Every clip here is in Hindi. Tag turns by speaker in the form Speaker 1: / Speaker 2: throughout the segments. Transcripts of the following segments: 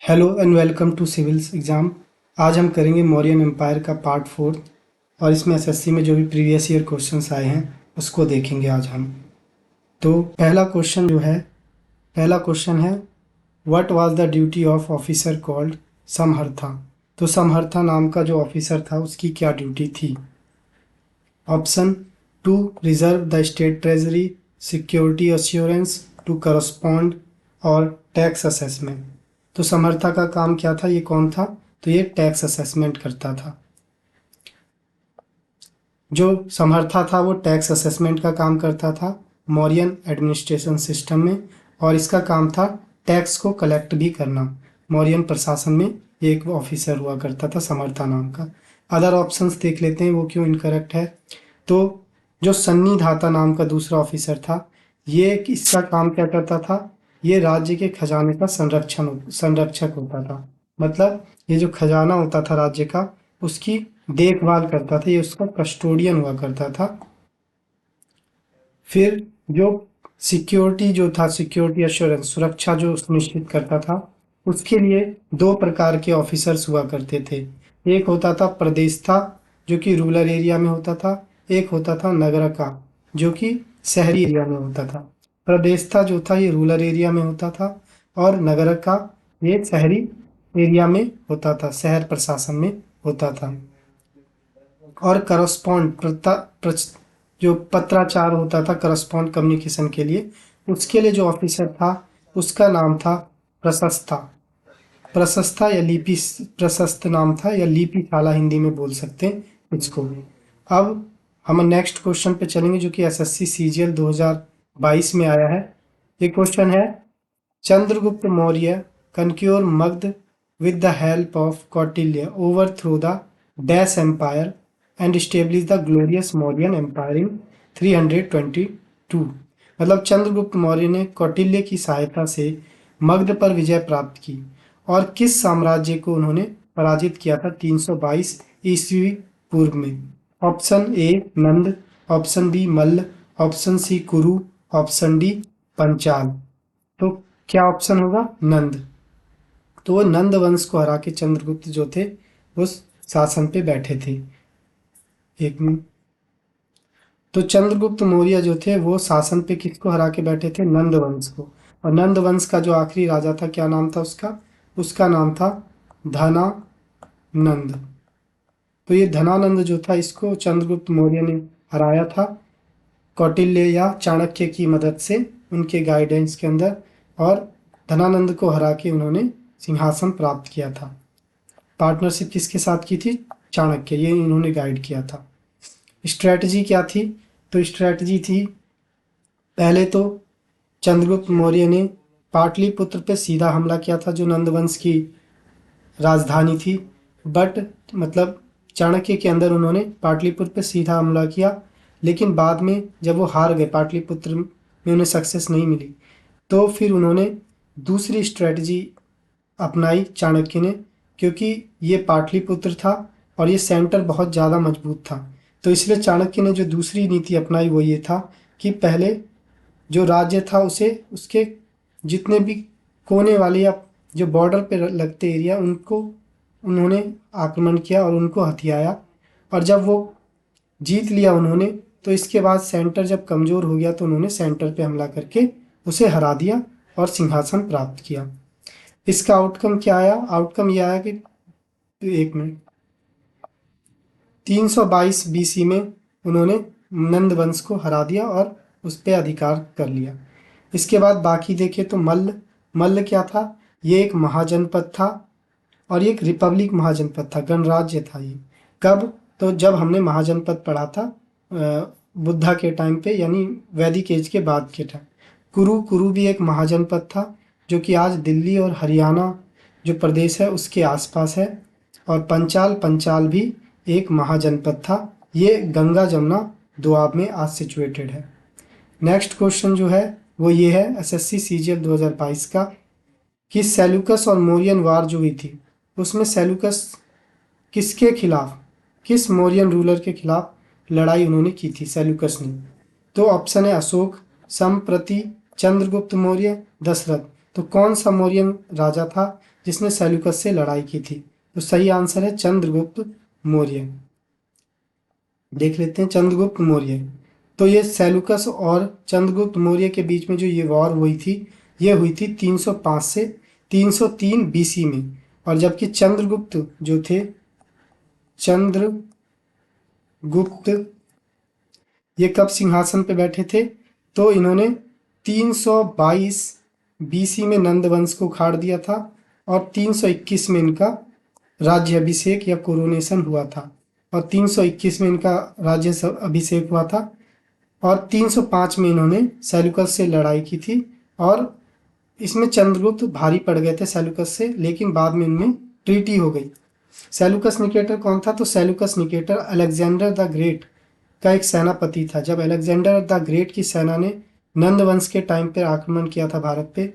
Speaker 1: Hello and welcome to civils exam. आज हम करेंगे मौर्यन एम्पायर का पार्ट 4 और इसमें एसएससी में जो भी प्रीवियस ईयर क्वेश्चंस आए हैं उसको देखेंगे आज हम। तो पहला क्वेश्चन है what was the duty of officer called Samaharta. तो समहर्था नाम का जो ऑफिसर था उसकी क्या ड्यूटी थी? Option to reserve the state treasury, security assurance, to correspond और टैक्स असेसमेंट। तो समर्था का काम क्या था? ये कौन था? तो ये टैक्स असेसमेंट करता था। जो समर्था था वो टैक्स असेसमेंट का काम करता था मौर्यन एडमिनिस्ट्रेशन सिस्टम में, और इसका काम था टैक्स को कलेक्ट भी करना। मौर्यन प्रशासन में एक ऑफिसर हुआ करता था समर्था नाम का। अदर ऑप्शंस देख लेते हैं वो क्यों इनकरेक्ट है। तो जो सन्नी धाता नाम का दूसरा ऑफिसर था, ये इसका काम क्या करता था? ये राज्य के खजाने का संरक्षक होता था। मतलब ये जो खजाना होता था राज्य का, उसकी देखभाल करता था, ये उसका कस्टोडियन हुआ करता था। फिर जो सिक्योरिटी जो था, सिक्योरिटी अश्योरेंस, सुरक्षा जो सुनिश्चित करता था, उसके लिए दो प्रकार के ऑफिसर्स हुआ करते थे। एक होता था प्रदेशता जो कि रूरल एरिया में होता था, एक होता था नगरका जो कि शहरी एरिया में होता था। प्रदेशता जो था ये रूरल एरिया में होता था, और नगरका ये शहरी एरिया में होता था, शहर प्रशासन में होता था। और करस्पॉन्ड जो पत्राचार होता था करस्पॉन्ड कम्युनिकेशन के लिए, उसके लिए जो ऑफिसर था उसका नाम था प्रशस्ता। प्रशस्ता या लिपि प्रशस्त नाम था, या लिपि शाला हिंदी में बोल सकते हैं इसको। अब हम नेक्स्ट क्वेश्चन पे चलेंगे जो कि एसएससी सीजीएल 2022 में आया है। ये क्वेश्चन है Chandragupta Maurya conquer Magध with the help of Kautilya overthrow the Dash Empire and establish the glorious Mauryan Empire in 322। मतलब चंद्रगुप्त मौर्य ने कौटिल्य की सहायता से मगध पर विजय प्राप्त की, और किस साम्राज्य को उन्होंने पराजित किया था 322 ईस्वी पूर्व में? Option A Nanda, option B Malla, option C Kuru, option D Panchal. तो क्या ऑप्शन होगा? नंद। तो वो नंद वंश को हरा के चंद्रगुप्त जो थे वो शासन पे बैठे थे। एक मिनट। तो चंद्रगुप्त मौर्य जो थे वो शासन पे किसको हरा के बैठे थे? नंद वंश को। और नंद वंश का जो आखिरी राजा था, क्या नाम था उसका? उसका नाम था धनानंद। तो ये धनानंद जो था इसको चंद्रगुप्त मौर्य ने हराया था कौटिल्य या चाणक्य की मदद से, उनके गाइडेंस के अंदर, और धनानंद को हरा के उन्होंने सिंहासन प्राप्त किया था। पार्टनरशिप किसके साथ की थी? चाणक्य, ये इन्होंने गाइड किया था। स्ट्रैटेजी क्या थी? तो स्ट्रैटेजी थी, पहले तो चंद्रगुप्त मौर्य ने पाटलिपुत्र पे सीधा हमला किया था जो नंदवंश की राजधानी थी। बट मतलब चाणक्य के अंदर उन्होंने पाटलिपुत्र पे सीधा हमला किया, लेकिन बाद में जब वो हार गए, पाटलिपुत्र में उन्हें सक्सेस नहीं मिली, तो फिर उन्होंने दूसरी स्ट्रेटजी अपनाई चाणक्य ने, क्योंकि ये पाटलिपुत्र था और ये सेंटर बहुत ज़्यादा मजबूत था। तो इसलिए चाणक्य ने जो दूसरी नीति अपनाई वो ये था कि पहले जो राज्य था उसे उसके जितने भी कोने वाले या जो बॉर्डर पे लगते एरिया, उनको उन्होंने आक्रमण किया और उनको हथियाया। और जब वो जीत लिया उन्होंने, तो इसके बाद सेंटर जब कमज़ोर हो गया तो उन्होंने सेंटर पे हमला करके उसे हरा दिया और सिंहासन प्राप्त किया। इसका आउटकम क्या आया? आउटकम ये आया कि एक मिनट 322 बीसी में उन्होंने नंद वंश को हरा दिया और उस पर अधिकार कर लिया। इसके बाद बाकी देखें तो मल्ल क्या था? ये एक महाजनपद था, और ये एक रिपब्लिक महाजनपद था, गणराज्य था ये। कब? तो जब हमने महाजनपद पढ़ा था बुद्धा के टाइम पे, यानी वैदिक एज के बाद के टाइम। कुरु भी एक महाजनपद था जो कि आज दिल्ली और हरियाणा जो प्रदेश है उसके आसपास है। और पंचाल भी एक महाजनपद था। ये गंगा जमुना दोआब में आज सिचुएटेड है। नेक्स्ट क्वेश्चन जो है वो ये है एसएससी सीजीएल 2022 का, कि सेल्यूकस और मौर्यन वार जो हुई थी उसमें सेल्यूकस किसके खिलाफ, किस मौर्यन रूलर के खिलाफ लड़ाई उन्होंने की थी सेल्यूकस ने? तो ऑप्शन है अशोक, संप्रति, चंद्रगुप्त मौर्य, दशरथ। तो कौन सा मौर्यन राजा था जिसने सेल्यूकस से लड़ाई की थी? तो सही आंसर है चंद्रगुप्त मौर्य। देख लेते हैं चंद्रगुप्त मौर्य। तो ये सेल्यूकस और चंद्रगुप्त मौर्य के बीच में जो ये वॉर हुई थी, ये हुई थी 305 से 303 बीसी में। और जबकि चंद्रगुप्त जो थे, चंद्रगुप्त ये कब सिंहासन पे बैठे थे? तो इन्होंने 322 बीसी में नंद वंश को उखाड़ दिया था और 321 में इनका राज्य अभिषेक या कोरोनेशन हुआ था। और 321 में इनका राज्य अभिषेक हुआ था और 305 में इन्होंने सेल्यूकस से लड़ाई की थी। और इसमें चंद्रगुप्त भारी पड़ गए थे सेल्यूकस से, लेकिन बाद में इनमें ट्रीटी हो गई। सेल्यूकस निकेटर कौन था? तो Seleucus Nicator Alexander the great का एक सेनापति था। जब अलेक्जेंडर द ग्रेट की सेना ने नंद वंश के टाइम पर आक्रमण किया था भारत पे,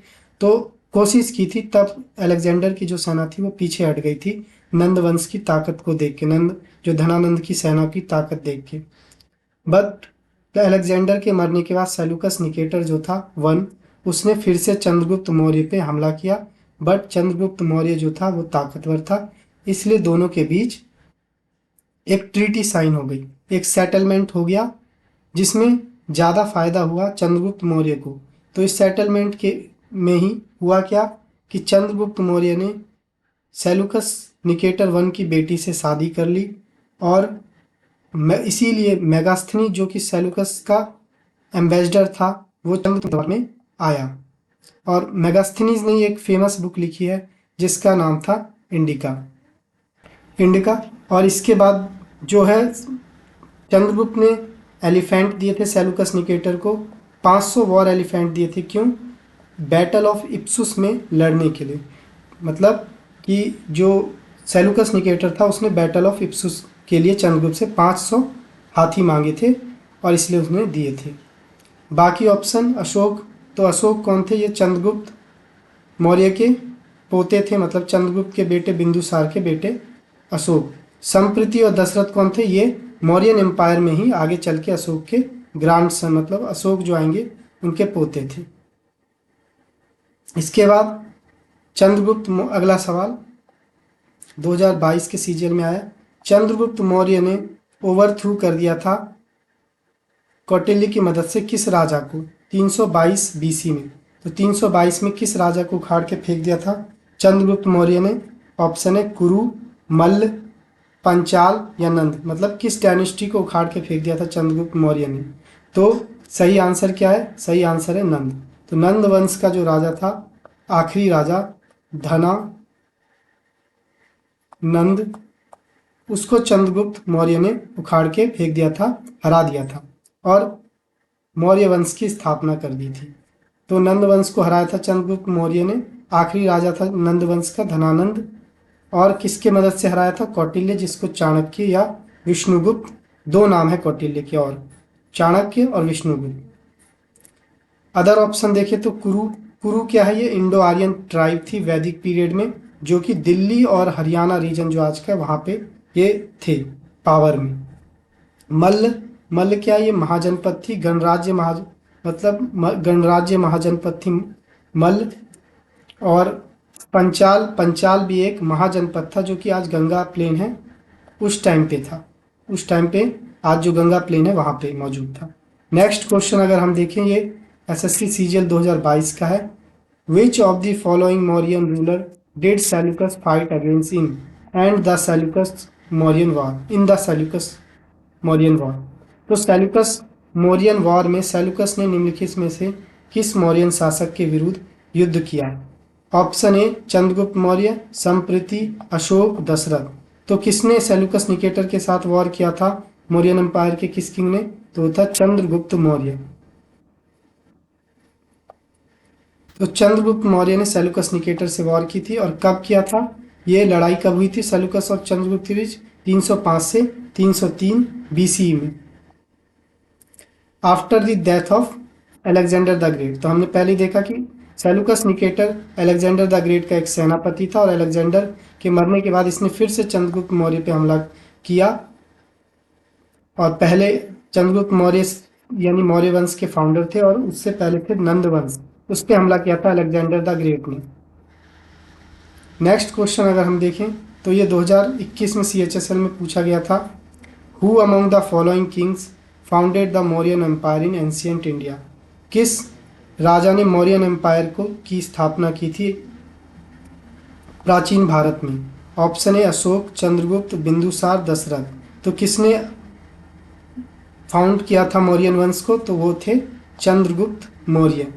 Speaker 1: तो कोशिश की थी, तब अलेक्जेंडर की जो सेना थी वो पीछे हट गई थी नंद वंश की ताकत को देख के, नंद जो धनानंद की सेना की ताकत देख के। बट अलेक्जेंडर के मरने के बाद सेल्यूकस निकेटर जो था वन, उसने फिर से चंद्रगुप्त मौर्य पे हमला किया। बट चंद्रगुप्त मौर्य जो था वो ताकतवर था, इसलिए दोनों के बीच एक ट्रीटी साइन हो गई, एक सेटलमेंट हो गया, जिसमें ज़्यादा फायदा हुआ चंद्रगुप्त मौर्य को। तो इस सेटलमेंट के में ही हुआ क्या कि चंद्रगुप्त मौर्य ने सेल्यूकस निकेटर वन की बेटी से शादी कर ली और इसीलिए मेगास्थनी जो कि सेल्यूकस का एम्बेसडर था वो चंद्रगुप्त में आया। और मेगास्थनीज ने एक फेमस बुक लिखी है जिसका नाम था इंडिका। और इसके बाद जो है चंद्रगुप्त ने एलिफेंट दिए थे सेल्यूकस निकेटर को, 500 वॉर एलिफेंट दिए थे। क्यों? बैटल ऑफ इप्सुस में लड़ने के लिए। मतलब कि जो सेल्यूकस निकेटर था उसने बैटल ऑफ इप्सुस के लिए चंद्रगुप्त से 500 हाथी मांगे थे और इसलिए उसने दिए थे। बाकी ऑप्शन अशोक, तो अशोक कौन थे? ये चंद्रगुप्त मौर्य के पोते थे, मतलब चंद्रगुप्त के बेटे बिंदुसार के बेटे अशोक। संप्रीति और दशरथ कौन थे? ये मौर्यन एम्पायर में ही आगे चल के अशोक के ग्रांड सन, मतलब अशोक जो आएंगे उनके पोते थे। इसके बाद चंद्रगुप्त, अगला सवाल 2022 के सीजन में आया। चंद्रगुप्त मौर्य ने ओवरथ्रू कर दिया था कौटिल्य की मदद से किस राजा को 322 बीसी में? तो 322 में किस राजा को उखाड़ के फेंक दिया था चंद्रगुप्त मौर्य ने? ऑप्शन है कुरु, मल्ल, पंचाल या नंद। मतलब किस डायनेस्टी को उखाड़ के फेंक दिया था चंद्रगुप्त मौर्य ने? तो सही आंसर क्या है? सही आंसर है नंद। तो नंद वंश का जो राजा था, आखिरी राजा धना नंद, उसको चंद्रगुप्त मौर्य ने उखाड़ के फेंक दिया था, हरा दिया था और मौर्य वंश की स्थापना कर दी थी। तो नंद वंश को हराया था चंद्रगुप्त मौर्य ने। आखिरी राजा था नंद वंश का धनानंद। और किसके मदद से हराया था? कौटिल्य, जिसको चाणक्य या विष्णुगुप्त, दो नाम है कौटिल्य के, और चाणक्य और विष्णुगुप्त। अदर ऑप्शन देखे तो कुरु क्या है? ये इंडो आर्यन ट्राइब थी वैदिक पीरियड में, जो कि दिल्ली और हरियाणा रीजन जो आज का वहाँ पे ये थे पावर में। मल्ल क्या? ये महाजनपद थी, गणराज्य मतलब गणराज्य महाजनपद थी मल्ल। और पंचाल भी एक महाजनपद था जो कि आज गंगा प्लेन है, उस टाइम पे था। उस टाइम पे आज जो गंगा प्लेन है वहाँ पे मौजूद था। नेक्स्ट क्वेश्चन अगर हम देखें, ये एसएससी सीजीएल 2022 का है। विच of the following Mauryan ruler did Seleucus fight against in and the Seleucus Mauryan war in the Seleucus Mauryan war? तो सेल्यूकस मौर्यन वॉर में सेल्यूकस ने निम्नलिखित में से किस मौर्यन शासक के विरुद्ध युद्ध किया? Option A Chandragupta Maurya, Samprati, Ashoka, Dasharatha. तो किसने सेल्यूकस निकेटर के साथ वॉर किया था मौर्यन एम्पायर के किस किंग ने? तो था चंद्रगुप्त मौर्य। तो चंद्रगुप्त मौर्य ने सेल्यूकस निकेटर से वॉर की थी। और कब किया था ये लड़ाई? कब हुई थी सेल्यूकस और चंद्रगुप्त के बीच? 305 से 303 बीसी में, after the death of Alexander the great. तो हमने पहले देखा कि Seleucus Nicator Alexander the great का एक सेनापति था और अलेक्जेंडर के मरने के बाद इसने फिर से चंद्रगुप्त मौर्य पे हमला किया। और पहले चंद्रगुप्त मौर्य यानी मौर्य वंश के फाउंडर थे और उससे पहले थे नंद वंश, उस पर हमला किया था अलेक्जेंडर द ग्रेट ने। नेक्स्ट क्वेश्चन अगर हम देखें तो ये 2021 में CHSL में पूछा गया था। Who among the following kings founded the Mauryan empire in ancient India? किस राजा ने मौर्यन एम्पायर को की स्थापना की थी प्राचीन भारत में? Option A Ashoka, Chandragupta, Bindusara, Dasharatha. तो किसने फाउंड किया था मौर्यन वंश को? तो वो थे चंद्रगुप्त मौर्य।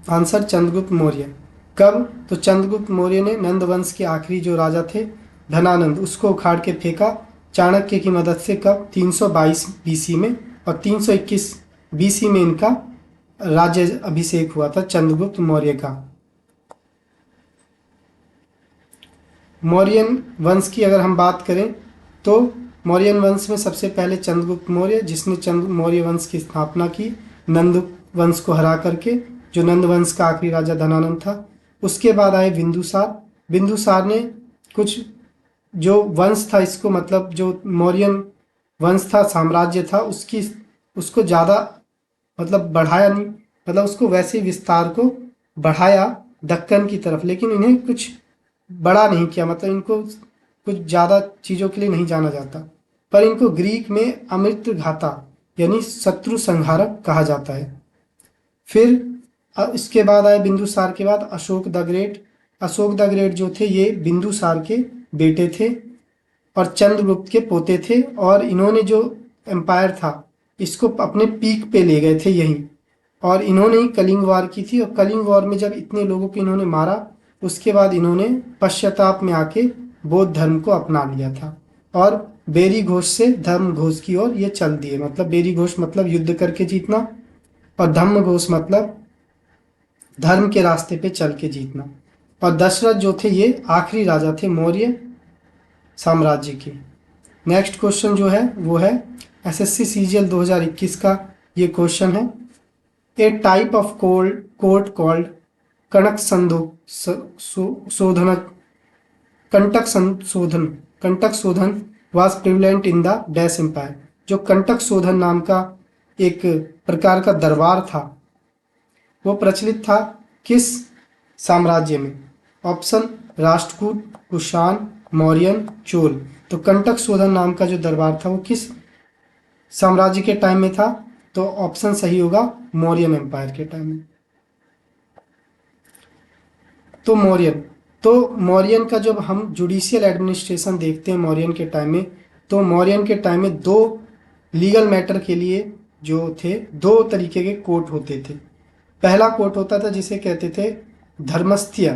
Speaker 1: आंसर चंद्रगुप्त मौर्य। कब? तो चंद्रगुप्त मौर्य ने नंद वंश के आखिरी जो राजा थे धनानंद, उसको उखाड़ के फेंका चाणक्य की मदद से। कब? 322 BC में, और 321 BC में इनका राज्य अभिषेक हुआ था चंद्रगुप्त मौर्य का। मौर्यन वंश की अगर हम बात करें तो मौर्यन वंश में सबसे पहले चंद्रगुप्त मौर्य, जिसने चंद्र मौर्य वंश की स्थापना की नंद वंश को हरा करके, जो नंद वंश का आखिरी राजा धनानंद था। उसके बाद आए बिंदुसार। बिंदुसार ने कुछ जो वंश था इसको, मतलब जो मौर्यन वंश था, साम्राज्य था, उसको ज़्यादा मतलब बढ़ाया नहीं, मतलब उसको वैसे विस्तार को बढ़ाया दक्कन की तरफ, लेकिन इन्हें कुछ बड़ा नहीं किया, मतलब इनको कुछ ज़्यादा चीज़ों के लिए नहीं जाना जाता। पर इनको ग्रीक में अमृतघाता यानी शत्रु संहारक कहा जाता है। फिर इसके बाद आए बिंदुसार के बाद Ashok the great. Ashok the great जो थे ये बिंदुसार के बेटे थे और चंद्रगुप्त के पोते थे, और इन्होंने जो एम्पायर था इसको अपने पीक पे ले गए थे यहीं, और इन्होंने ही कलिंग वार की थी। और कलिंग वार में जब इतने लोगों को इन्होंने मारा, उसके बाद इन्होंने पश्चाताप में आके बौद्ध धर्म को अपना लिया था, और बेरी घोष से धर्म घोष की ओर ये चल दिए। मतलब बेरी घोष मतलब युद्ध करके जीतना, और धम्म घोष मतलब धर्म के रास्ते पे चल के जीतना। और दशरथ जो थे ये आखिरी राजा थे मौर्य साम्राज्य के। नेक्स्ट क्वेश्चन जो है वो है SSC CGL 2021 का ये क्वेश्चन है। A type of court called कणक शोधन Kantaka Shodhana was prevalent in the dash empire. जो कंटक शोधन नाम का एक प्रकार का दरबार था वो प्रचलित था किस साम्राज्य में? ऑप्शन राष्ट्रकूट, कुषाण, मौर्यन, चोल। तो कंटक शोधन नाम का जो दरबार था वो किस साम्राज्य के टाइम में था? तो ऑप्शन सही होगा मौर्यन एम्पायर के टाइम में। तो मौर्यन का जब हम जुडिशियल एडमिनिस्ट्रेशन देखते हैं मौर्यन के टाइम में, तो मौर्यन के टाइम में दो लीगल मैटर के लिए जो थे दो तरीके के कोर्ट होते थे। पहला कोर्ट होता था जिसे कहते थे धर्मस्थ्य।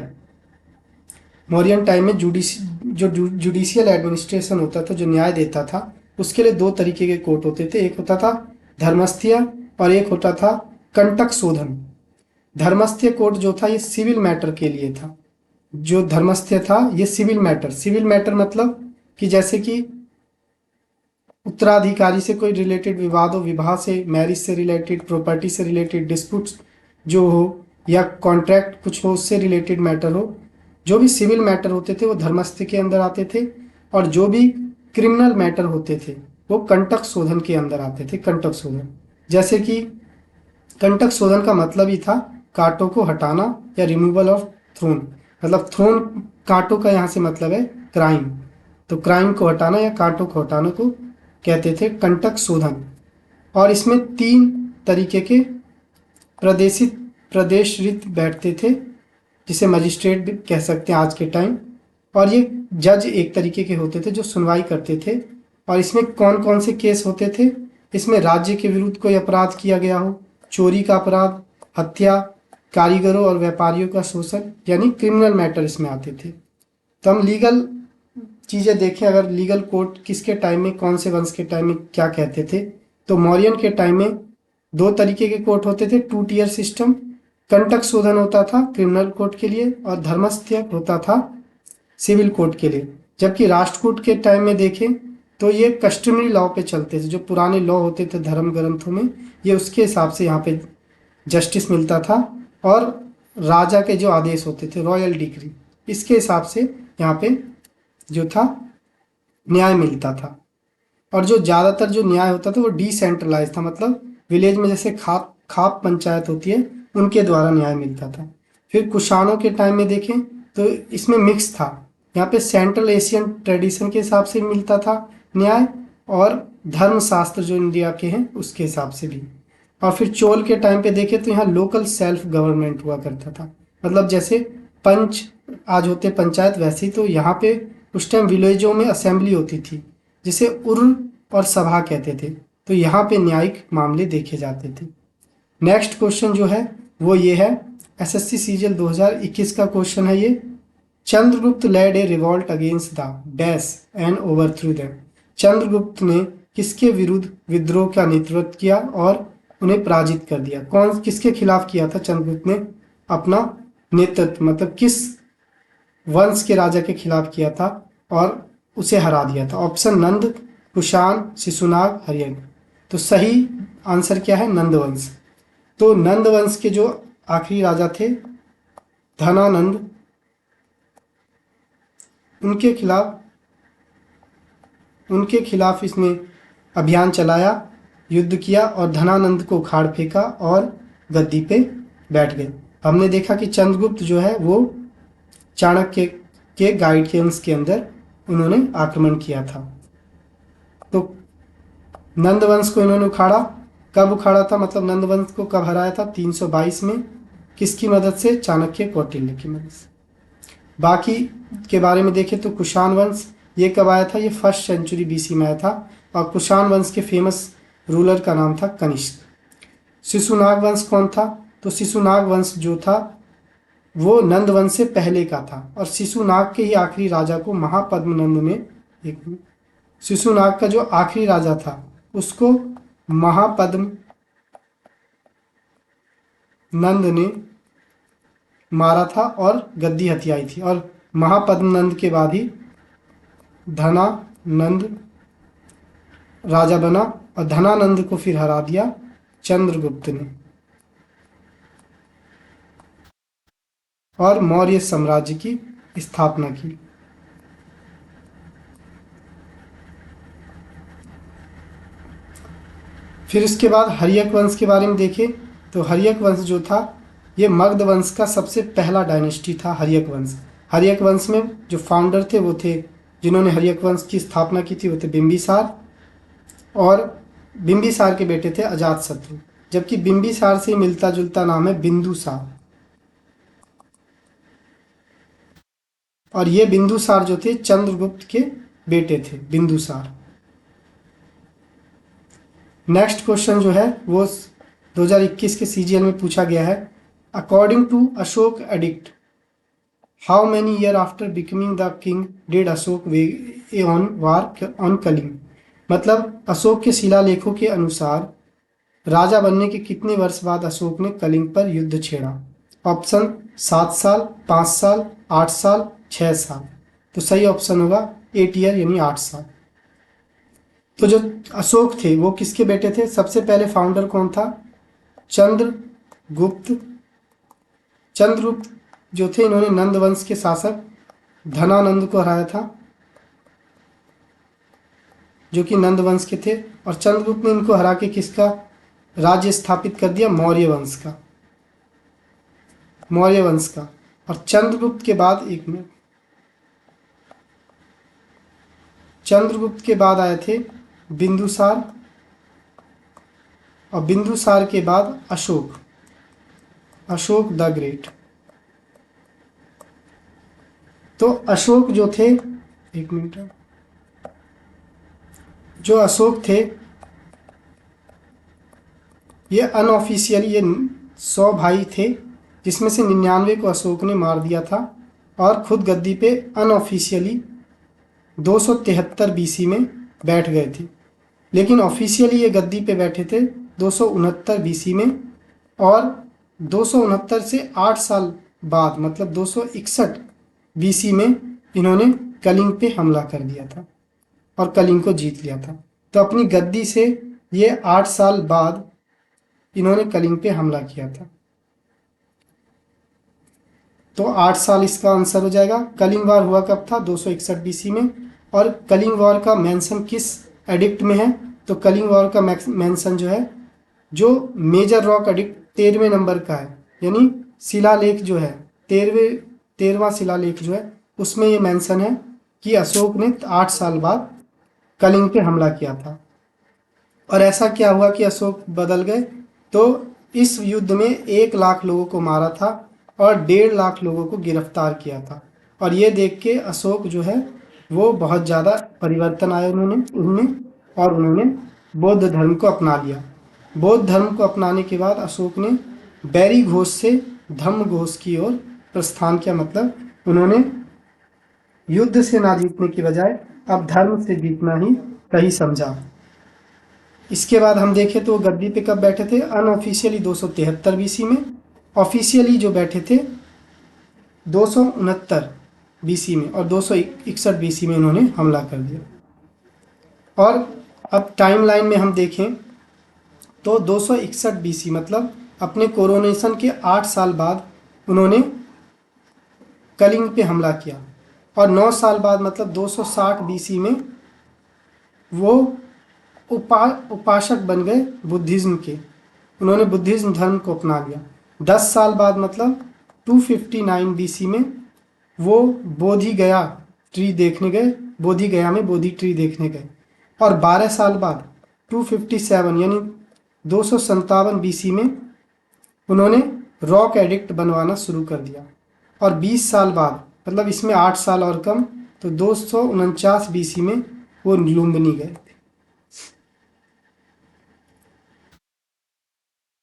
Speaker 1: मौर्यन टाइम में जुडिशियल एडमिनिस्ट्रेशन होता था, जो न्याय देता था, उसके लिए दो तरीके के कोर्ट होते थे। एक होता था धर्मस्थ्य और एक होता था कंटक शोधन। धर्मस्थ्य कोर्ट जो था ये सिविल मैटर के लिए था। जो धर्मस्थ्य था ये सिविल मैटर मतलब कि जैसे कि उत्तराधिकारी से कोई रिलेटेड विवाद हो, विवाह से, मैरिज से रिलेटेड, प्रॉपर्टी से रिलेटेड डिस्प्यूट्स जो हो, या कॉन्ट्रैक्ट कुछ हो उससे रिलेटेड मैटर हो, जो भी सिविल मैटर होते थे वो धर्मस्थ्य के अंदर आते थे, और जो भी क्रिमिनल मैटर होते थे वो कंटक शोधन के अंदर आते थे। कंटक शोधन जैसे कि कंटक शोधन का मतलब ही था कांटों को हटाना या रिमूवल ऑफ थ्रोन। मतलब थ्रोन कांटों का यहाँ से मतलब है क्राइम, तो क्राइम को हटाना या कांटों को हटाने को कहते थे कंटक शोधन। और इसमें 3 तरीके के प्रदेशित बैठते थे, जिसे मजिस्ट्रेट भी कह सकते हैं आज के टाइम। और ये जज एक तरीके के होते थे जो सुनवाई करते थे। और इसमें कौन कौन से केस होते थे? इसमें राज्य के विरुद्ध कोई अपराध किया गया हो, चोरी का अपराध, हत्या, कारीगरों और व्यापारियों का शोषण, यानी क्रिमिनल मैटर इसमें आते थे। तो हम लीगल चीज़ें देखें, अगर लीगल कोर्ट किसके टाइम में, कौन से वंश के टाइम में क्या कहते थे, तो मौर्यन के टाइम में 2 तरीके के कोर्ट होते थे, 2 टियर सिस्टम। कंटक शोधन होता था क्रिमिनल कोर्ट के लिए और धर्मस्थ्य होता था सिविल कोर्ट के लिए। जबकि राष्ट्रकूट के टाइम में देखें तो ये कस्टमरी लॉ पे चलते थे, जो पुराने लॉ होते थे धर्म ग्रंथों में, ये उसके हिसाब से यहाँ पे जस्टिस मिलता था। और राजा के जो आदेश होते थे, रॉयल डिक्री, इसके हिसाब से यहाँ पे जो था न्याय मिलता था। और जो ज़्यादातर जो न्याय होता था वो डिसेंट्रलाइज था, मतलब विलेज में जैसे खाप पंचायत होती है उनके द्वारा न्याय मिलता था। फिर कुषाणों के टाइम में देखें तो इसमें मिक्स था। यहाँ पे सेंट्रल एशियन ट्रेडिशन के हिसाब से मिलता था न्याय, और धर्मशास्त्र जो इंडिया के हैं उसके हिसाब से भी। और फिर चोल के टाइम पे देखें तो यहाँ लोकल सेल्फ गवर्नमेंट हुआ करता था, मतलब जैसे पंच आज होते पंचायत, वैसे ही तो यहाँ पे उस टाइम विलेजों में असेंबली होती थी जिसे उर्ल और सभा कहते थे। तो यहाँ पे न्यायिक मामले देखे जाते थे। नेक्स्ट क्वेश्चन जो है वो ये है, एसएससी सीजीएल 2021 का क्वेश्चन है ये। Chandragupta led a revolt against the dash and overthrew them. Chandragupta ने किसके विरुद्ध विद्रोह का नेतृत्व किया और उन्हें पराजित कर दिया? कौन किसके खिलाफ किया था चंद्रगुप्त ने अपना नेतृत्व, मतलब किस वंश के राजा के खिलाफ किया था और उसे हरा दिया था? ऑप्शन नंद, कुषाण, शिशुनाग, हर्यक। तो सही आंसर क्या है? नंद वंश। तो नंद वंश के जो आखिरी राजा थे धनानंद, उनके खिलाफ इसने अभियान चलाया, युद्ध किया और धनानंद को उखाड़ फेंका और गद्दी पे बैठ गए। हमने देखा कि चंद्रगुप्त जो है वो चाणक्य के गाइडेंस के अंदर उन्होंने आक्रमण किया था। तो नंद वंश को इन्होंने उखाड़ा। कब उखाड़ा था, मतलब नंद वंश को कब हराया था? 322 में। किसकी मदद से? चाणक्य कौटिल्य की मदद से। बाकी के बारे में देखें तो कुषाण वंश ये कब आया था? ये 1st सेंचुरी बीसी में आया था और कुषाण वंश के फेमस रूलर का नाम था कनिष्क। शिशुनाग वंश कौन था? तो शिशुनाग वंश जो था वो नंद वंश से पहले का था और शिशुनाग के ही आखिरी राजा को महापद्म नंद ने, शिशुनाग का जो आखिरी राजा था उसको महापद्म नंद ने मारा था और गद्दी हथियाई थी। और महापद्म नंद के बाद ही धनानंद राजा बना और धनानंद को फिर हरा दिया चंद्रगुप्त ने और मौर्य साम्राज्य की स्थापना की। फिर इसके बाद हर्यक वंश के बारे में देखें तो हर्यक वंश जो था ये मगध वंश का सबसे पहला डायनेस्टी था। हर्यक वंश, हर्यक वंश में जो फाउंडर थे वो थे, जिन्होंने हर्यक वंश की स्थापना की थी वो थे बिंबिसार, और बिंबिसार के बेटे थे अजातशत्रु, जबकि बिंबिसार से मिलता जुलता नाम है बिंदुसार। और ये बिंदुसार जो थे चंद्रगुप्त के बेटे थे, बिंदुसार। नेक्स्ट क्वेश्चन जो है वो 2021 के सीजीएल में पूछा गया है। According to Ashoka edict, how many year after becoming the king did Ashoka wage on war on Kalinga? मतलब अशोक के शिलालेखों के अनुसार राजा बनने के कितने वर्ष बाद अशोक ने कलिंग पर युद्ध छेड़ा? ऑप्शन 7 साल, 5 साल, 8 साल, 6 साल। तो सही ऑप्शन होगा 8 ईयर यानी 8 साल। तो जो अशोक थे वो किसके बेटे थे? सबसे पहले फाउंडर कौन था? चंद्रगुप्त। चंद्रगुप्त जो थे इन्होंने नंद वंश के शासक धनानंद को हराया था, जो कि नंद वंश के थे, और चंद्रगुप्त ने इनको हरा के किसका राज्य स्थापित कर दिया? मौर्य वंश का, मौर्य वंश का। और चंद्रगुप्त के बाद, एक मिनट, चंद्रगुप्त के बाद आए थे बिंदुसार, और बिंदुसार के बाद अशोक, अशोक द ग्रेट। तो अशोक जो थे, एक मिनट, जो अशोक थे ये अनऑफिशियली ये 100 भाई थे, जिसमें से 99 को अशोक ने मार दिया था और खुद गद्दी पे अनऑफिशियली 273 बीसी में बैठ गए थे। लेकिन ऑफिशियली ये गद्दी पे बैठे थे 269 बीसी में, और 269 से 8 साल बाद मतलब 261 बीसी में इन्होंने कलिंग पे हमला कर दिया था और कलिंग को जीत लिया था। तो अपनी गद्दी से ये 8 साल बाद इन्होंने कलिंग पे हमला किया था। तो 8 साल इसका आंसर हो जाएगा। कलिंग वॉर हुआ कब था? 261 बीसी में। और कलिंग वॉर का मेंशन किस एडिक्ट में है? तो कलिंग वॉर का मेंशन जो है, जो मेजर रॉक एडिक्ट 13वें नंबर का है, यानी शिलालेख जो है 13वां शिलालेख जो है उसमें ये मेंशन है कि अशोक ने 8 साल बाद कलिंग पे हमला किया था। और ऐसा क्या हुआ कि अशोक बदल गए, तो इस युद्ध में 1 लाख लोगों को मारा था और 1.5 लाख लोगों को गिरफ्तार किया था। और ये देख के अशोक जो है वो बहुत ज़्यादा परिवर्तन आया उनमें और उन्होंने बौद्ध धर्म को अपना लिया। बौद्ध धर्म को अपनाने के बाद अशोक ने बैरी घोष से धम्म घोष की ओर प्रस्थान किया। मतलब उन्होंने युद्ध से ना जीतने की बजाय अब धर्म से जीतना ही सही समझा। इसके बाद हम देखें तो गद्दी पे कब बैठे थे, अनऑफिशियली 273 बीसी में, ऑफिशियली जो बैठे थे 269 बीसी में, और 261 बीसी में इन्होंने हमला कर दिया। और अब टाइमलाइन में हम देखें तो 261 बीसी मतलब अपने कोरोनेशन के 8 साल बाद उन्होंने कलिंग पे हमला किया, और 9 साल बाद मतलब 260 बीसी में वो उपासक बन गए बुद्धिज्म के। उन्होंने बुद्धिज्म धर्म को अपना लिया। 10 साल बाद मतलब 259 बीसी में वो बोधि गया ट्री देखने गए, बोधि गया में बोधि ट्री देखने गए। और 12 साल बाद 257 यानी 257 बीसी में उन्होंने रॉक एडिक्ट बनवाना शुरू कर दिया। और 20 साल बाद मतलब इसमें 8 साल और कम, तो 249 बीसी में वो लुम्बिनी गए।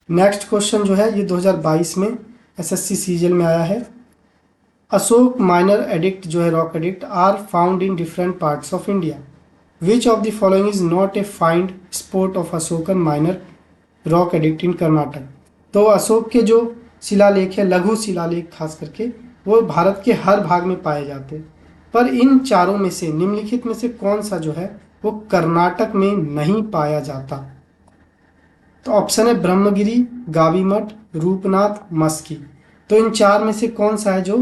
Speaker 1: नेक्स्ट क्वेश्चन जो है ये 2022 में एसएससी सीजीएल में आया है। अशोक माइनर एडिक्ट जो है rock edict are found in different parts of India, which of the following is not a find spot of Ashokan minor rock edict in Karnataka. तो अशोक के जो शिलालेख है, लघु शिलालेख खास करके, वो भारत के हर भाग में पाए जाते हैं, पर इन चारों में से निम्नलिखित में से कौन सा जो है वो कर्नाटक में नहीं पाया जाता। तो ऑप्शन है ब्रह्मगिरी, गावीमठ, रूपनाथ, मस्की। तो इन 4 में से कौन सा है जो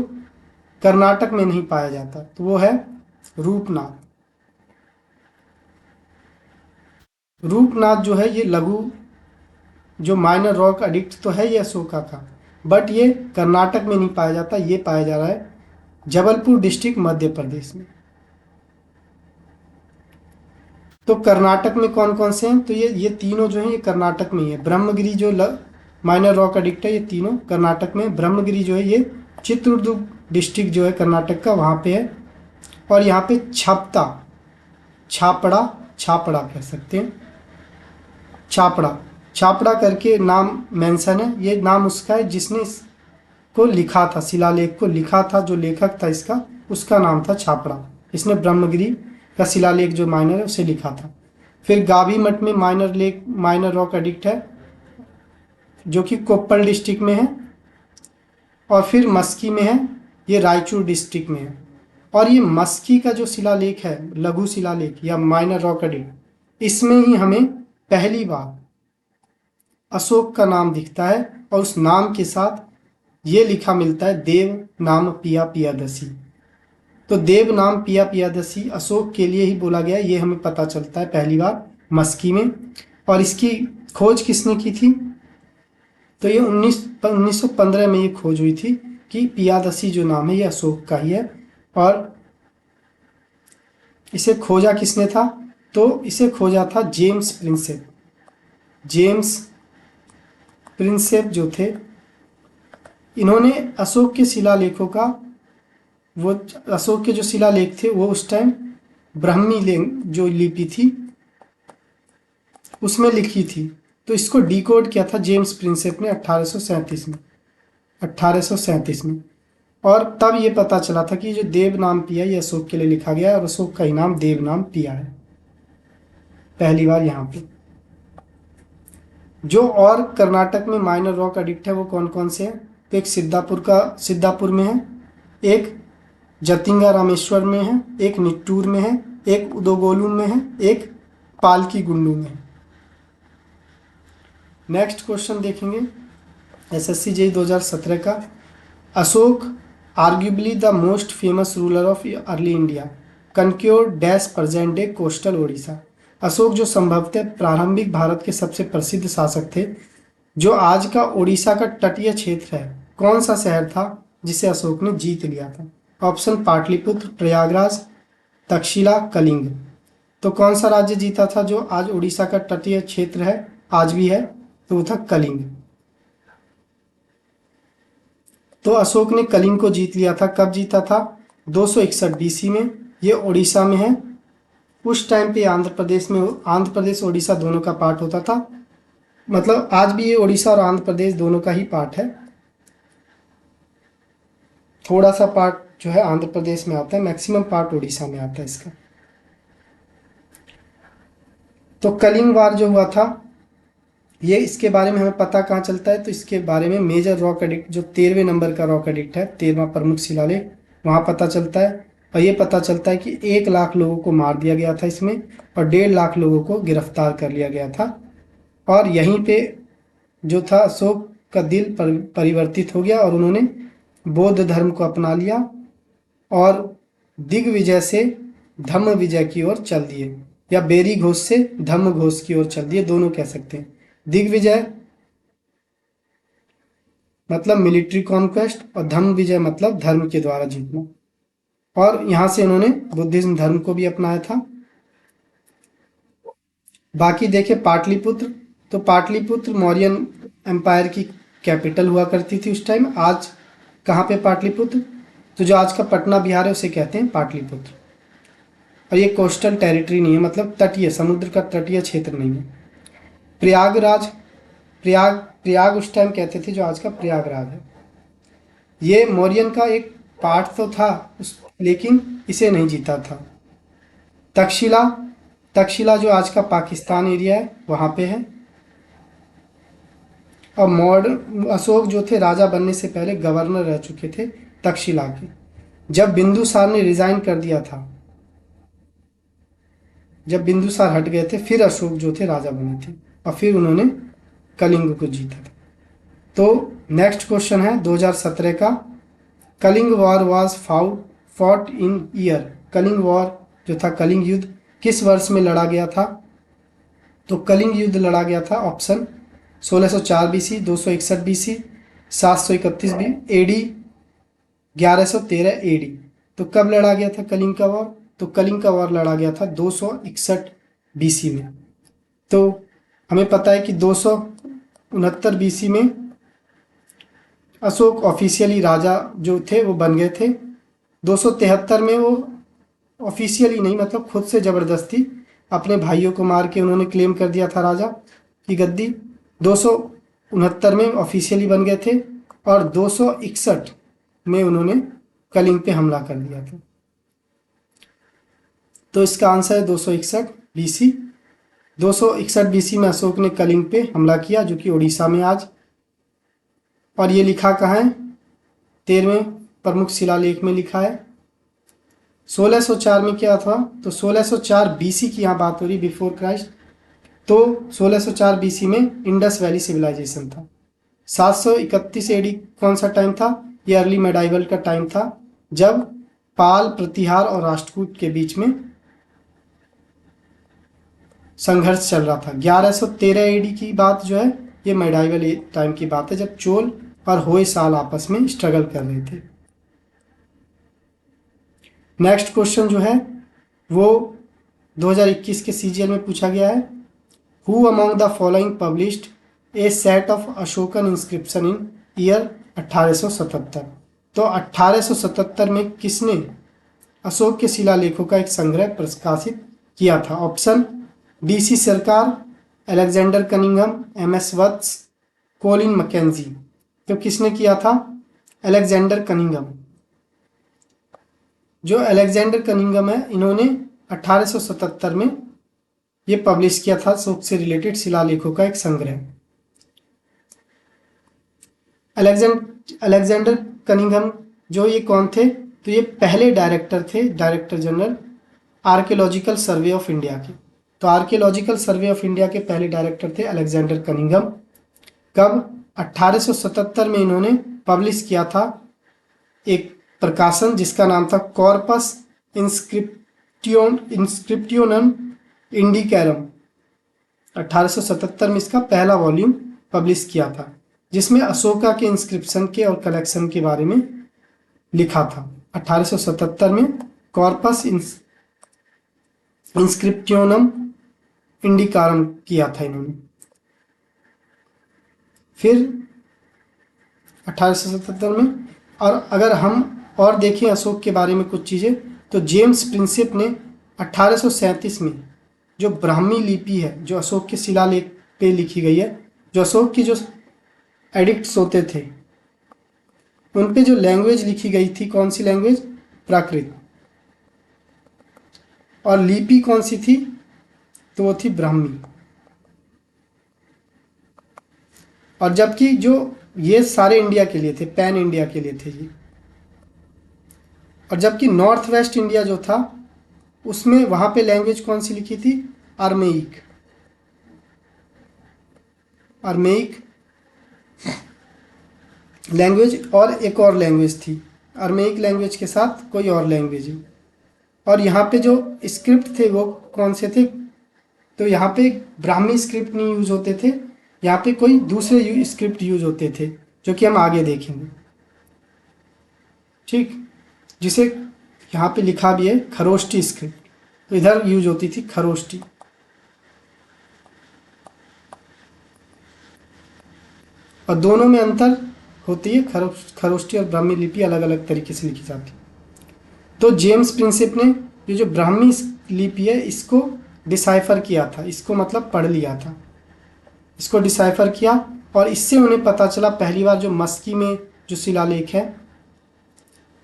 Speaker 1: कर्नाटक में नहीं पाया जाता, तो वो है रूपनाथ। रूपनाथ जो है ये लघु जो माइनर रॉक एडिक्ट तो है ये अशोका का, बट ये कर्नाटक में नहीं पाया जाता, ये पाया जा रहा है जबलपुर डिस्ट्रिक्ट मध्य प्रदेश में। तो कर्नाटक में कौन कौन से हैं, तो ये तीनों जो हैं ये कर्नाटक में ही है। ब्रह्मगिरी जो माइनर रॉक एडिक्ट है ये तीनों कर्नाटक में। ब्रह्मगिरी जो है ये चित्रदुर्ग डिस्ट्रिक्ट जो है कर्नाटक का, वहाँ पे है। और यहाँ पे छापड़ा कह सकते हैं, छापड़ा करके नाम मेंशन है। ये नाम उसका है जिसने इसको लिखा था, शिलालेख को लिखा था, जो लेखक था इसका उसका नाम था छापड़ा। इसने ब्रह्मगिरी का शिलालेख जो माइनर है उसे लिखा था। फिर गावीमठ में माइनर रॉक एडिक्ट है जो कि कोप्पल डिस्ट्रिक्ट में है। और फिर मस्की में है, ये रायचूर डिस्ट्रिक्ट में है। और ये मस्की का जो शिलालेख है, लघु शिलालेख या माइनर रॉक एडिक्ट, इसमें ही हमें पहली बार अशोक का नाम दिखता है, और उस नाम के साथ ये लिखा मिलता है देव नाम पिया पियादसी। तो देव नाम पिया पियादसी अशोक के लिए ही बोला गया, ये हमें पता चलता है पहली बार मस्की में। और इसकी खोज किसने की थी, तो ये 1915 में ये खोज हुई थी कि पियादसी जो नाम है ये अशोक का ही है। और इसे खोजा किसने था, तो इसे खोजा था जेम्स प्रिंसेप जो थे। इन्होंने अशोक के शिलालेखों का, वो अशोक के जो शिलालेख थे वो उस टाइम ब्राह्मी जो लिपि थी उसमें लिखी थी। तो इसको डिकोड किया था जेम्स प्रिंसेप ने 1837 में। और तब ये पता चला था कि जो देव नाम पिया ये अशोक के लिए लिखा गया है, और अशोक का ही नाम देव नाम पिया है पहली बार यहाँ पे। जो और कर्नाटक में माइनर रॉक एडिक्ट है वो कौन कौन से हैं, तो एक सिद्धापुर में है, एक जतिंगा रामेश्वर में है, एक निट्टूर में है, एक उदोगोलू में है, एक पालकी गुंडू में है। नेक्स्ट क्वेश्चन देखेंगे एसएससी जेईई 2017 का। Ashok arguably the most famous ruler of early India conquer dash present day coastal Odisha. Ashok जो संभवतः प्रारंभिक भारत के सबसे प्रसिद्ध शासक थे जो आज का ओडिशा का तटीय क्षेत्र है, कौन सा शहर था, जिसे अशोक ने जीत लिया था? ऑप्शन पाटलिपुत्र, प्रयागराज, तक्षशिला, कलिंग। तो कौन सा राज्य जीता था जो आज उड़ीसा का तटीय क्षेत्र है, आज भी है? तो वो था कलिंग। तो अशोक ने कलिंग को जीत लिया था। कब जीता था? 261 बीसी में। ये उड़ीसा में है। उस टाइम पे आंध्र प्रदेश उड़ीसा दोनों का पार्ट होता था। मतलब आज भी ये उड़ीसा और आंध्र प्रदेश दोनों का ही पार्ट है। थोड़ा सा पार्ट जो है आंध्र प्रदेश में आता है, मैक्सिमम पार्ट उड़ीसा में आता है इसका। तो कलिंग वार जो हुआ था, ये इसके बारे में हमें पता कहाँ चलता है? तो इसके बारे में मेजर रॉक एडिक्ट, जो 13वें नंबर का रॉक एडिक्ट है, 13वां प्रमुख शिलालेख, वहाँ पता चलता है। और ये पता चलता है कि 1 लाख लोगों को मार दिया गया था इसमें, और 1.5 लाख लोगों को गिरफ्तार कर लिया गया था। और यहीं पे जो था अशोक का दिल परिवर्तित हो गया और उन्होंने बौद्ध धर्म को अपना लिया और दिग्विजय से धम्म विजय की ओर चल दिए, या बेरी घोष से धम्म घोष की ओर चल दिए, दोनों कह सकते हैं। दिग्विजय मतलब मिलिट्री कॉन्क्वेस्ट और धम्म विजय मतलब धर्म के द्वारा जीतना। और यहाँ से इन्होंने बुद्धिज्म धर्म को भी अपनाया था। बाकी देखे पाटलिपुत्र, तो पाटलिपुत्र मौर्यन एम्पायर की कैपिटल हुआ करती थी उस टाइम। आज कहाँ पे पाटलिपुत्र? तो जो आज का पटना बिहार है उसे कहते हैं पाटलिपुत्र। और ये कोस्टल टेरिटरी नहीं है, मतलब तटीय, समुद्र का तटीय क्षेत्र नहीं है। प्रयागराज, प्रयाग उस टाइम कहते थे जो आज का प्रयागराज है। ये मौर्यन का एक पार्ट तो था लेकिन इसे नहीं जीता था। तक्षशिला जो आज का पाकिस्तान एरिया है वहाँ पे है। और अशोक जो थे राजा बनने से पहले गवर्नर रह चुके थे तक्षशिला के। जब बिंदुसार ने रिजाइन कर दिया था, जब बिंदुसार हट गए थे, फिर अशोक जो थे राजा बने थे और फिर उन्होंने कलिंग को जीता था। तो नेक्स्ट क्वेश्चन है 2017 का। Kalinga war was fought in year. Kalinga war जो था, कलिंग युद्ध, किस वर्ष में लड़ा गया था? तो कलिंग युद्ध लड़ा गया था option 1604 BC, 261 BC, 731 B AD, 1113 AD. तो कब लड़ा गया था कलिंग का वॉर? तो कलिंग का वॉर लड़ा गया था 261 बीसी में। तो हमें पता है कि 269 बीसी में अशोक ऑफिशियली राजा जो थे वो बन गए थे। 273 में वो ऑफिशियली नहीं, मतलब खुद से ज़बरदस्ती अपने भाइयों को मार के उन्होंने क्लेम कर दिया था राजा की गद्दी। 269 में ऑफिशियली बन गए थे और 261 में उन्होंने कलिंग पे हमला कर दिया था। तो इसका आंसर है 261 बीसी। 261 बीसी में अशोक ने कलिंग पे हमला किया, जो कि उड़ीसा में आज। और ये लिखा कहाँ है? 13वें प्रमुख शिलालेख में लिखा है। 1604 में क्या था? तो 1604 बीसी की यहाँ बात हो रही, बिफोर क्राइस्ट। तो 1604 बीसी में इंडस वैली सिविलाइजेशन था। 731 एडी कौन सा टाइम था? ये अर्ली मेडाइवल का टाइम था, जब पाल, प्रतिहार और राष्ट्रकूट के बीच में संघर्ष चल रहा था। 1113 एडी की बात जो है, ये मेडाइवल टाइम की बात है, जब चोल और होयसाल आपस में स्ट्रगल कर रहे थे। नेक्स्ट क्वेश्चन जो है वो 2021 के सीजीएल में पूछा गया है। Who among the following published A set of Ashokan inscription in year 1877। तो 1877 में किसने अशोक के शिलालेखों का एक संग्रह प्रकाशित किया था? ऑप्शन बीसी सरकार, अलेक्जेंडर कनिंघम, एमएस वत्स, कोलिन मैकेंजी। तो किसने किया था? Alexander Cunningham. जो अलेक्जेंडर कनिंघम है, इन्होंने 1877 में ये पब्लिश किया था अशोक से रिलेटेड शिलालेखों का एक संग्रह। अलेक्जेंडर कनिंघम जो ये कौन थे? तो ये पहले डायरेक्टर थे, director general archaeological survey of India के। तो आर्कियोलॉजिकल सर्वे ऑफ इंडिया के पहले डायरेक्टर थे अलेक्जेंडर कनिंघम। कब? 1877 में इन्होंने पब्लिश किया था एक प्रकाशन जिसका नाम था कॉर्पस इंस्क्रिप्टियोनम इंडिकैरम। 1877 में इसका पहला वॉल्यूम पब्लिश किया था, जिसमें अशोका के इंस्क्रिप्शन के और कलेक्शन के बारे में लिखा था। 1877 में कॉर्पस इंस्क्रिप्शनम इंडिकारम किया था इन्होंने। फिर 1877 में, और अगर हम और देखें अशोक के बारे में कुछ चीज़ें, तो जेम्स प्रिंसेप ने 1837 में जो ब्राह्मी लिपि है, जो अशोक के शिलालेख पे लिखी गई है, जो अशोक की जो एडिक्ट्स होते थे उन पे जो लैंग्वेज लिखी गई थी, कौन सी लैंग्वेज? प्राकृत। और लिपि कौन सी थी? तो वो थी ब्राह्मी। और जबकि जो ये सारे इंडिया के लिए थे, पैन इंडिया के लिए थे ये। और जबकि नॉर्थ वेस्ट इंडिया जो था उसमें वहां पे लैंग्वेज कौन सी लिखी थी? अरमेइक। अरमेइक लैंग्वेज, और एक और लैंग्वेज थी अरमेइक लैंग्वेज के साथ कोई और लैंग्वेज है। और यहाँ पे जो स्क्रिप्ट थे वो कौन से थे? तो यहाँ पे ब्राह्मी स्क्रिप्ट नहीं यूज होते थे, यहाँ पे कोई दूसरे स्क्रिप्ट यूज होते थे जो कि हम आगे देखेंगे। ठीक, जिसे यहाँ पे लिखा भी है खरोष्टी स्क्रिप्ट, तो इधर यूज होती थी खरोष्टी। और दोनों में अंतर होती है, खरोष्टी और ब्राह्मी लिपि अलग अलग तरीके से लिखी जाती है। तो जेम्स प्रिंसेप ने ये जो ब्राह्मी लिपि है इसको डिसाइफर किया था, इसको मतलब पढ़ लिया था, इसको डिसाइफर किया, और इससे उन्हें पता चला पहली बार जो मस्की में जो शिलालेख है,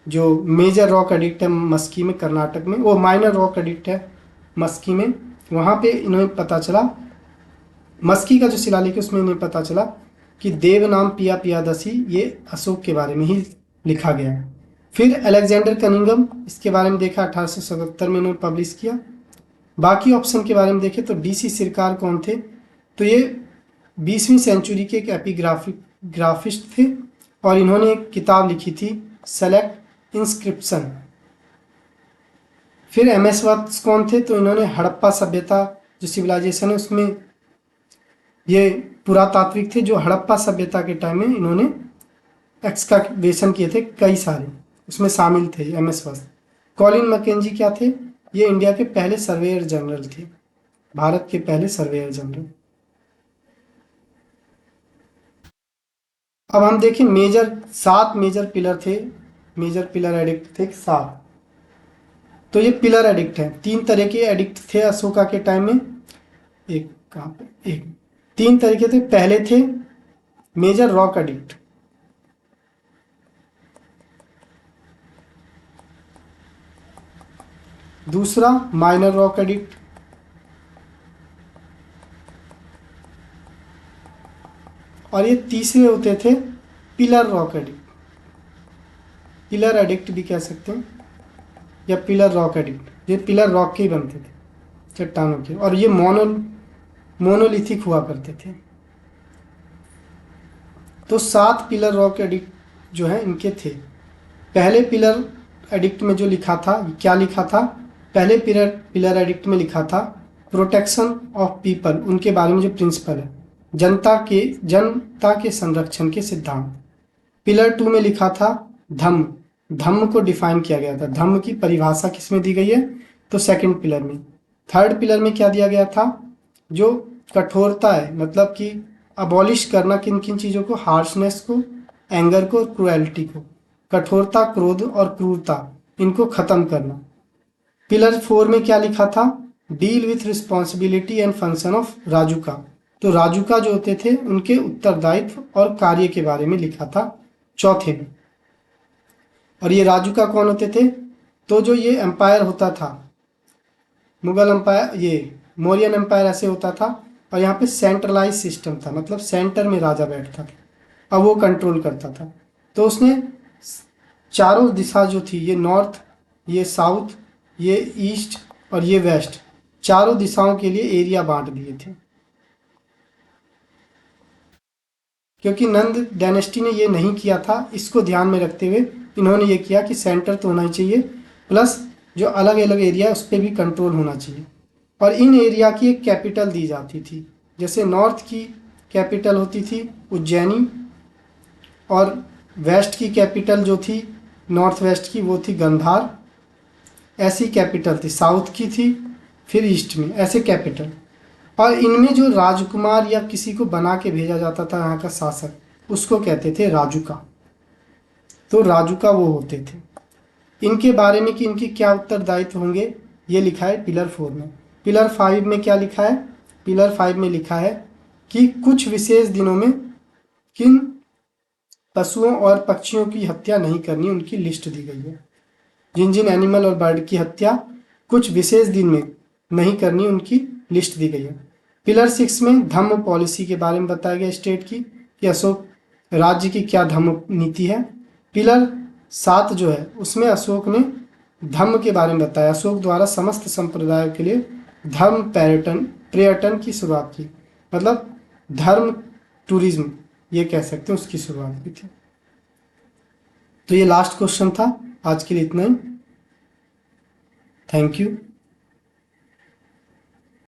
Speaker 1: जो मेजर रॉक एडिक्ट है मस्की में कर्नाटक में, वो माइनर रॉक एडिक्ट है मस्की में, वहाँ पे इन्हें पता चला, मस्की का जो शिलालेख है उसमें इन्हें पता चला कि देव नाम पिया पियादसी ये अशोक के बारे में ही लिखा गया है। फिर अलेक्जेंडर कनिंगम, इसके बारे में देखा 1877 में इन्होंने पब्लिश किया। बाकी ऑप्शन के बारे में देखें तो डीसी सिरकार कौन थे? तो ये 20वीं सेंचुरी के एक एपिग्राफिस्ट थे और इन्होंने एक किताब लिखी थी सेलेक्ट इंस्क्रिप्शन। फिर एमएस वत्स कौन थे? तो इन्होंने हड़प्पा सभ्यता जो सिविलाइजेशन है उसमें ये पुरातात्विक थे, जो हड़प्पा सभ्यता के टाइम में इन्होंने एक्सकवेशन किए थे कई सारे, उसमें शामिल थे एमएस वत्स। कॉलिन मैकेंजी क्या थे? ये इंडिया के पहले सर्वेयर जनरल थे, भारत के पहले सर्वेयर जनरल। अब हम देखें सात मेजर पिलर थे, मेजर पिलर एडिक्ट थे 7। तो ये पिलर एडिक्ट है, 3 तरह के एडिक्ट थे अशोका के टाइम में। एक कहाँ पे? एक 3 तरीके थे। पहले थे मेजर रॉक एडिक्ट, दूसरा माइनर रॉक एडिक्ट, और ये तीसरे होते थे pillar rock edict, pillar addict भी कह सकते हैं या पिलर रॉक एडिक्ट। ये पिलर रॉक के ही बनते थे, चट्टानों के, और ये मोनोलिथिक हुआ करते थे। तो 7 पिलर रॉक एडिक्ट जो है इनके थे। पहले पिलर एडिक्ट में जो लिखा था, क्या लिखा था? पहले पिलर एडिक्ट में लिखा था प्रोटेक्शन ऑफ पीपल, उनके बारे में जो प्रिंसिपल है, जनता के संरक्षण के सिद्धांत। पिलर 2 में लिखा था धम्म को डिफाइन किया गया था, धम्म की परिभाषा किसमें दी गई है? तो सेकंड पिलर में। थर्ड पिलर में क्या दिया गया था? जो कठोरता है, मतलब कि अबॉलिश करना किन किन चीज़ों को? हार्शनेस को, एंगर को, क्रुएल्टी को। कठोरता, क्रोध और क्रूरता, इनको खत्म करना। पिलर 4 में क्या लिखा था? Deal with responsibility and function of Rajuka. तो राजुका जो होते थे उनके उत्तरदायित्व और कार्य के बारे में लिखा था चौथे में। और ये राजुका कौन होते थे? तो जो ये एम्पायर होता था, मुगल एम्पायर, ये मौर्यन एम्पायर ऐसे होता था, और यहाँ पे सेंट्रलाइज सिस्टम था, मतलब सेंटर में राजा बैठता था, अब वो कंट्रोल करता था। तो उसने चारों दिशा जो थी, ये नॉर्थ, ये साउथ, ये ईस्ट और ये वेस्ट, चारों दिशाओं के लिए एरिया बांट दिए थे। क्योंकि नंद डायनेस्टी ने ये नहीं किया था, इसको ध्यान में रखते हुए इन्होंने ये किया कि सेंटर तो होना ही चाहिए, प्लस जो अलग अलग एरिया है उस पर भी कंट्रोल होना चाहिए। और इन एरिया की एक कैपिटल दी जाती थी, जैसे नॉर्थ की कैपिटल होती थी उज्जैनी, और वेस्ट की कैपिटल जो थी नॉर्थ वेस्ट की, वो थी गंधार, ऐसी कैपिटल थी। साउथ की थी, फिर ईस्ट में, ऐसे कैपिटल। और इनमें जो राजकुमार या किसी को बना के भेजा जाता था यहाँ का शासक, उसको कहते थे राजुका। तो राजुका वो होते थे। इनके बारे में कि इनके क्या उत्तरदायित्व होंगे, ये लिखा है पिलर 4 में। पिलर 5 में क्या लिखा है? पिलर 5 में लिखा है कि कुछ विशेष दिनों में किन पशुओं और पक्षियों की हत्या नहीं करनी, उनकी लिस्ट दी गई है। जिन जिन एनिमल और बर्ड की हत्या कुछ विशेष दिन में नहीं करनी, उनकी लिस्ट दी गई है। पिलर 6 में धम्म पॉलिसी के बारे में बताया गया स्टेट की, कि अशोक राज्य की क्या धम्म नीति है। पिलर 7 जो है उसमें अशोक ने धम्म के बारे में बताया। अशोक द्वारा समस्त संप्रदायों के लिए धर्म पर्यटन की शुरुआत की, मतलब धर्म टूरिज्म ये कह सकते हैं, उसकी शुरुआत की थी। तो ये लास्ट क्वेश्चन था। आज के लिए इतना ही। Thank you.